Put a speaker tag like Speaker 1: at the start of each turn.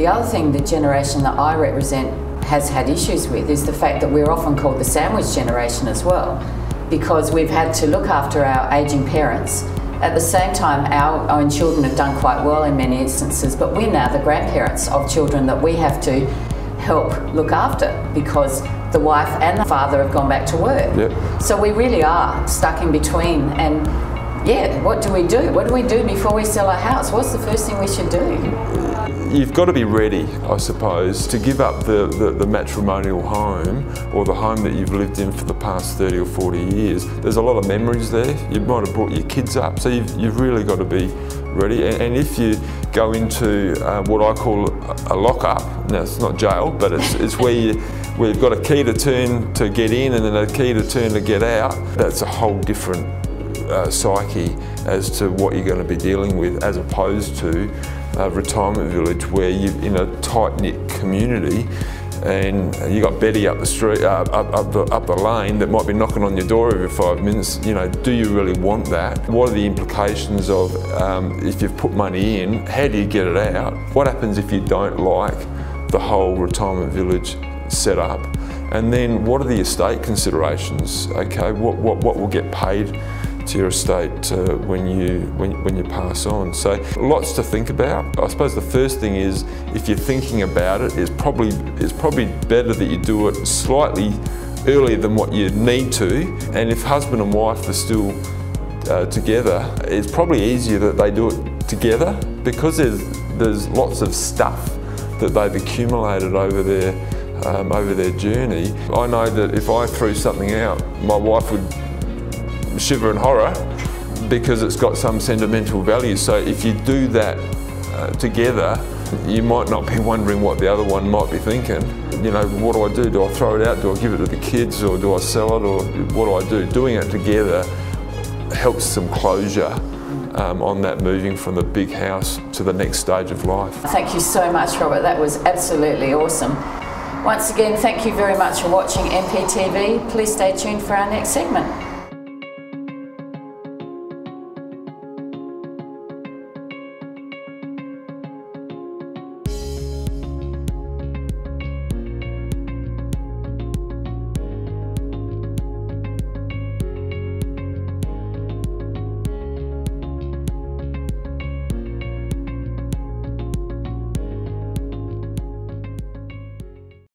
Speaker 1: The other thing the generation that I represent has had issues with is the fact that we're often called the sandwich generation as well, because we've had to look after our ageing parents. At the same time, our own children have done quite well in many instances, but we're now the grandparents of children that we have to help look after because the wife and the father have gone back to work.
Speaker 2: Yep.
Speaker 1: So we really are stuck in between, and yeah, what do we do? What do we do before we sell our house? What's the first thing we should do?
Speaker 2: You've got to be ready, I suppose, to give up the matrimonial home or the home that you've lived in for the past 30 or 40 years. There's a lot of memories there. You might have brought your kids up, so you've really got to be ready. And if you go into what I call a lock-up, now it's not jail, but it's where you've got a key to turn to get in and then a key to turn to get out, that's a whole different psyche as to what you're going to be dealing with, as opposed to a retirement village where you're in a tight-knit community and you got Betty up the street, up the lane that might be knocking on your door every 5 minutes. You know, do you really want that? What are the implications of if you've put money in? How do you get it out? What happens if you don't like the whole retirement village set up? And then what are the estate considerations? Okay, what will get paid to your estate when you pass on? So lots to think about. I suppose the first thing is, if you're thinking about it, it's probably better that you do it slightly earlier than what you need to. And if husband and wife are still together, it's probably easier that they do it together, because there's lots of stuff that they've accumulated over their journey. I know that if I threw something out, my wife would shiver in horror because it's got some sentimental value. So if you do that together, you might not be wondering what the other one might be thinking. You know, what do I do? Do I throw it out? Do I give it to the kids? Or do I sell it? Or what do I do? Doing it together helps some closure on that moving from the big house to the next stage of life.
Speaker 1: Thank you so much, Robert. That was absolutely awesome. Once again, thank you very much for watching MPTV. Please stay tuned for our next segment.